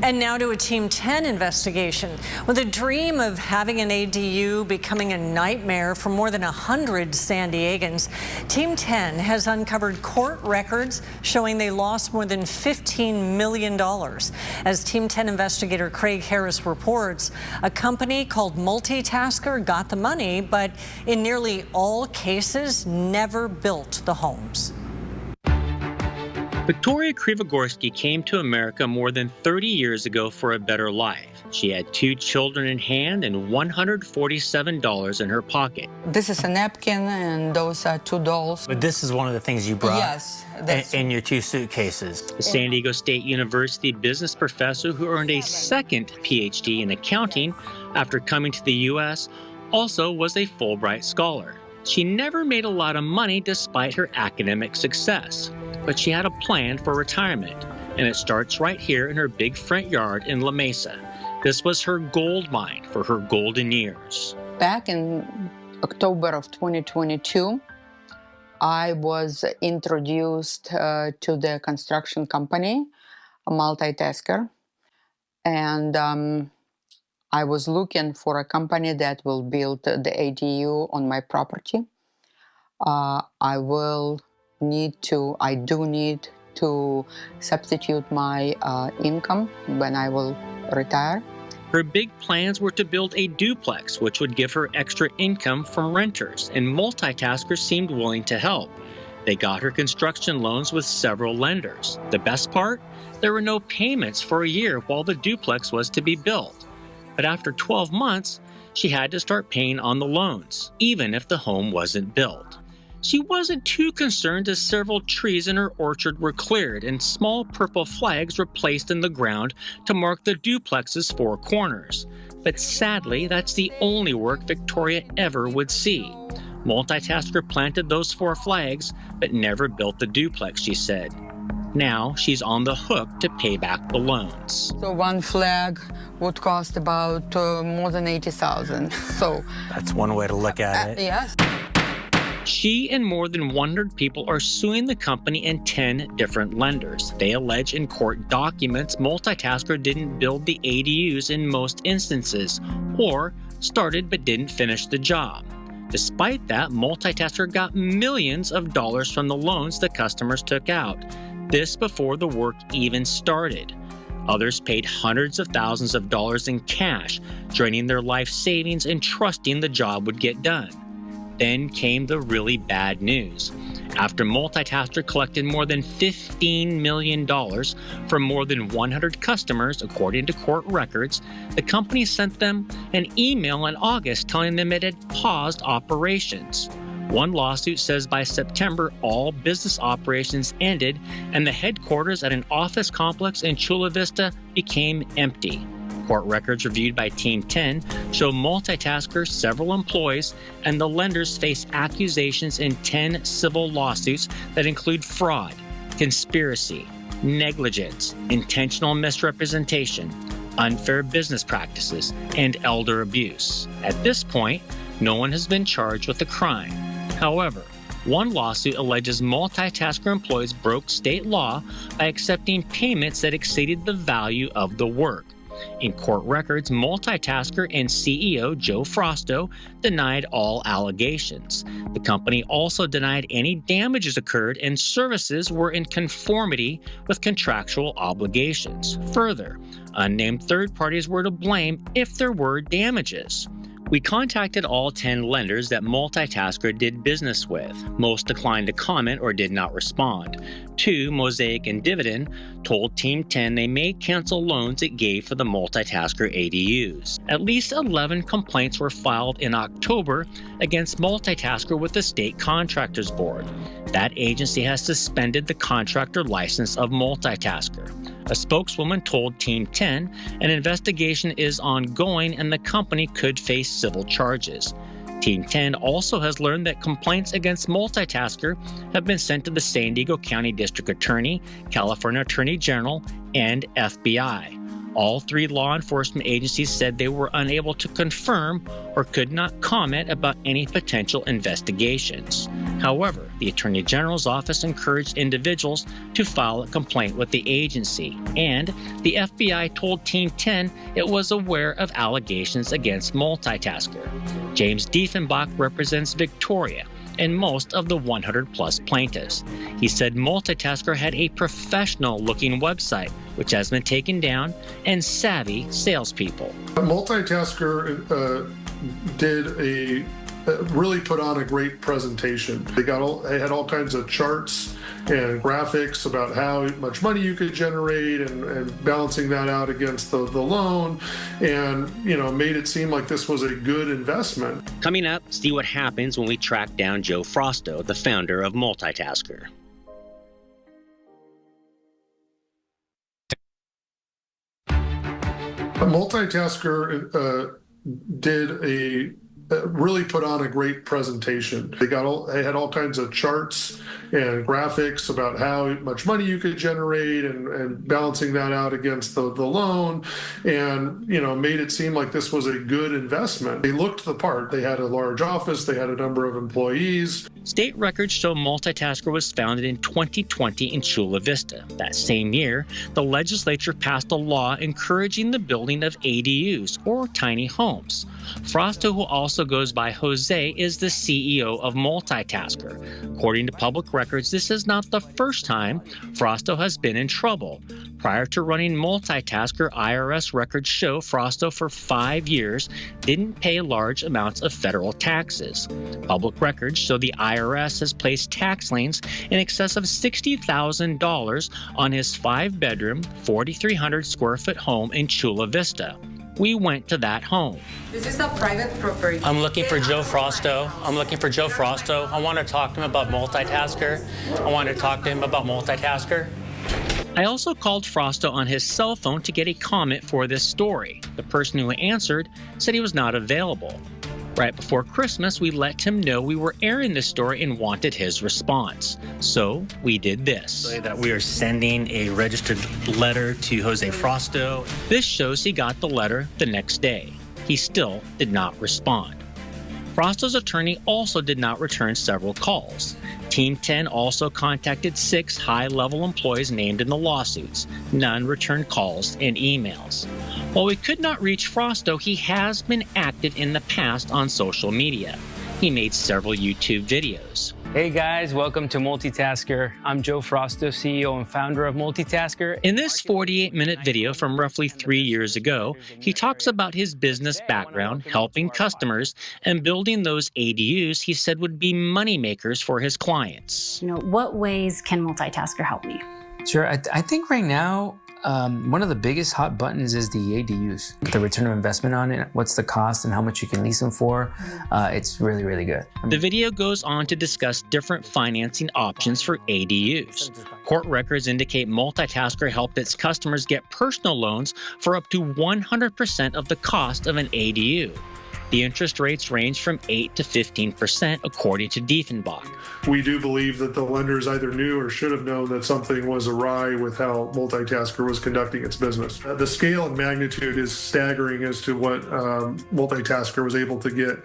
And now to a Team 10 investigation. With a dream of having an ADU becoming a nightmare for more than 100 San Diegans, Team 10 has uncovered court records showing they lost more than $15 million. As Team 10 investigator Craig Harris reports, a company called Multitaskr got the money, but in nearly all cases never built the homes. Victoria Krivogorski came to America more than 30 years ago for a better life. She had 2 children in hand and $147 in her pocket. This is a napkin, and those are 2 dolls. But this is one of the things you brought Yes, in your 2 suitcases. The San Diego State University business professor who earned a second PhD in accounting after coming to the U.S. also was a Fulbright scholar. She never made a lot of money despite her academic success, but she had a plan for retirement, and it starts right here in her big front yard in La Mesa. This was her gold mine for her golden years. Back in October of 2022, I was introduced to the construction company, Multitaskr, and I was looking for a company that will build the ADU on my property. I do need to substitute my income when I will retire. Her big plans were to build a duplex, which would give her extra income from renters, and Multitaskr seemed willing to help. They got her construction loans with several lenders. The best part? There were no payments for a year while the duplex was to be built. But after 12 months, she had to start paying on the loans, even if the home wasn't built. She wasn't too concerned as several trees in her orchard were cleared and small purple flags were placed in the ground to mark the duplex's 4 corners. But sadly, that's the only work Victoria ever would see. Multitaskr planted those 4 flags, but never built the duplex, she said. Now she's on the hook to pay back the loans. So 1 flag would cost about more than $80,000. So That's one way to look at it. yes. She and more than 100 people are suing the company and 10 different lenders. They allege in court documents Multitaskr didn't build the ADUs in most instances, or started but didn't finish the job. Despite that, Multitaskr got millions of dollars from the loans the customers took out. This before the work even started. Others paid hundreds of thousands of dollars in cash, draining their life savings and trusting the job would get done. Then came the really bad news. After Multitaskr collected more than $15 million from more than 100 customers, according to court records, the company sent them an email in August telling them it had paused operations. One lawsuit says by September, all business operations ended and the headquarters at an office complex in Chula Vista became empty. Court records reviewed by Team 10 show Multitaskr, several employees, and the lenders face accusations in 10 civil lawsuits that include fraud, conspiracy, negligence, intentional misrepresentation, unfair business practices, and elder abuse. At this point, no one has been charged with a crime. However, one lawsuit alleges Multitaskr employees broke state law by accepting payments that exceeded the value of the work. In court records, Multitaskr and CEO Joe Frosto denied all allegations. The company also denied any damages occurred and services were in conformity with contractual obligations. Further, unnamed third parties were to blame if there were damages. We contacted all 10 lenders that Multitaskr did business with. Most declined to comment or did not respond. 2, Mosaic and Dividend, told Team 10 they may cancel loans it gave for the Multitaskr ADUs. At least 11 complaints were filed in October against Multitaskr with the State Contractors Board. That agency has suspended the contractor license of Multitaskr. A spokeswoman told Team 10 an investigation is ongoing and the company could face civil charges. Team 10 also has learned that complaints against Multitaskr have been sent to the San Diego County District Attorney, California Attorney General, and FBI. All 3 law enforcement agencies said they were unable to confirm or could not comment about any potential investigations. However, the Attorney General's office encouraged individuals to file a complaint with the agency, and the FBI told Team 10 it was aware of allegations against Multitaskr. James Diefenbach represents Victoria and most of the 100-plus plaintiffs. He said Multitaskr had a professional-looking website, which has been taken down, and savvy salespeople. Multitaskr really put on a great presentation. They had all kinds of charts and graphics about how much money you could generate and balancing that out against the loan, and made it seem like this was a good investment. Coming up, see what happens when we track down Joe Frosto, the founder of Multitaskr. Multitaskr really put on a great presentation. They had all kinds of charts and graphics about how much money you could generate and balancing that out against the loan, and made it seem like this was a good investment. They looked the part. They had a large office. They had a number of employees. State records show Multitaskr was founded in 2020 in Chula Vista. That same year, the legislature passed a law encouraging the building of ADUs, or tiny homes. Frosto, who also goes by Jose, is the CEO of Multitaskr. According to public records, this is not the first time Frosto has been in trouble. Prior to running Multitaskr, IRS records show Frosto for 5 years didn't pay large amounts of federal taxes. Public records show the IRS has placed tax liens in excess of $60,000 on his 5-bedroom, 4,300 square foot home in Chula Vista. We went to that home. This is a private property. I'm looking for Joe Frosto. I want to talk to him about Multitaskr. I also called Frosto on his cell phone to get a comment for this story. The person who answered said he was not available. Right before Christmas, we let him know we were airing this story and wanted his response. So we did this. That we are sending a registered letter to Jose Frosto. This shows he got the letter the next day. He still did not respond. Frosto's attorney also did not return several calls. Team 10 also contacted 6 high-level employees named in the lawsuits. None returned calls and emails. While we could not reach Frosto, he has been active in the past on social media. He made several YouTube videos. Hey guys, welcome to Multitaskr. I'm Joe Frosto, CEO and founder of Multitaskr. In this 48-minute video from roughly 3 years ago, he talks about his business background, helping customers, and building those ADUs he said would be moneymakers for his clients. What ways can Multitaskr help me? Sure, I think right now, one of the biggest hot buttons is the ADUs. The return of investment on it, what's the cost and how much you can lease them for. It's really, really good. The video goes on to discuss different financing options for ADUs. Court records indicate Multitaskr helped its customers get personal loans for up to 100% of the cost of an ADU. The interest rates range from 8 to 15%, according to Diefenbach. We do believe that the lenders either knew or should have known that something was awry with how Multitaskr was conducting its business. The scale and magnitude is staggering as to what Multitaskr was able to get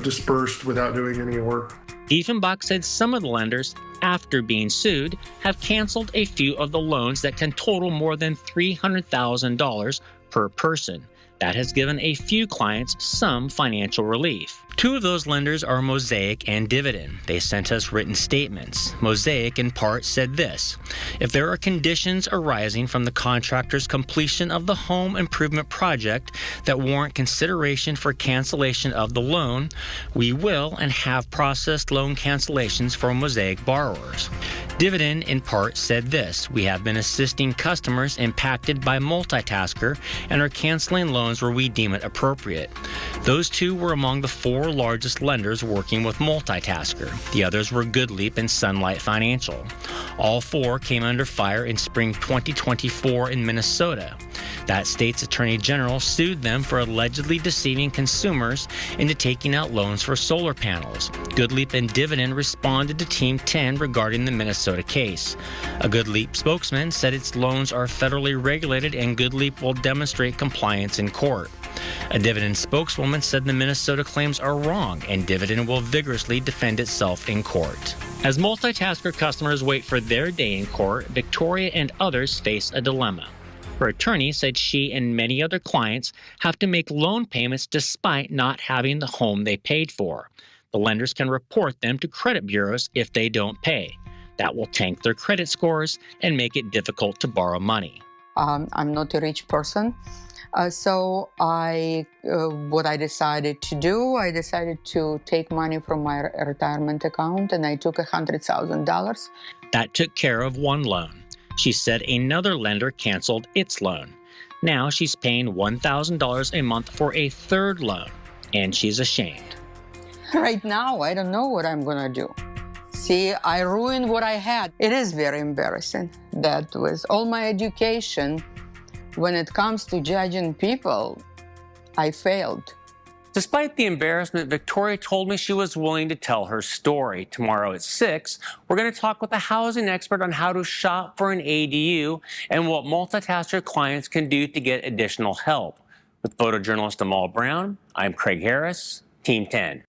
dispersed without doing any work. Diefenbach said some of the lenders, after being sued, have canceled a few of the loans that can total more than $300,000 per person. That has given a few clients some financial relief. 2 of those lenders are Mosaic and Dividend. They sent us written statements. Mosaic, in part, said this: if there are conditions arising from the contractor's completion of the home improvement project that warrant consideration for cancellation of the loan, we will and have processed loan cancellations for Mosaic borrowers. Dividend, in part, said this: we have been assisting customers impacted by Multitaskr and are canceling loans where we deem it appropriate. Those 2 were among the 4 largest lenders working with Multitaskr. The others were Goodleap and Sunlight Financial. All 4 came under fire in spring 2024 in Minnesota. That state's attorney general sued them for allegedly deceiving consumers into taking out loans for solar panels. GoodLeap and Dividend responded to Team 10 regarding the Minnesota case. A GoodLeap spokesman said its loans are federally regulated and GoodLeap will demonstrate compliance in court. A Dividend spokeswoman said the Minnesota claims are wrong and Dividend will vigorously defend itself in court. As Multitaskr customers wait for their day in court, Victoria and others face a dilemma. Her attorney said she and many other clients have to make loan payments despite not having the home they paid for. The lenders can report them to credit bureaus if they don't pay. That will tank their credit scores and make it difficult to borrow money. I'm not a rich person. So what I decided to do, I decided to take money from my retirement account and I took $100,000. That took care of one loan. She said another lender canceled its loan. Now she's paying $1,000 a month for a third loan, and she's ashamed. Right now, I don't know what I'm gonna do. See, I ruined what I had. It is very embarrassing that with all my education, when it comes to judging people, I failed. Despite the embarrassment, Victoria told me she was willing to tell her story. Tomorrow at 6, we're going to talk with a housing expert on how to shop for an ADU and what Multitaskr clients can do to get additional help. With photojournalist Amal Brown, I'm Craig Harris, Team 10.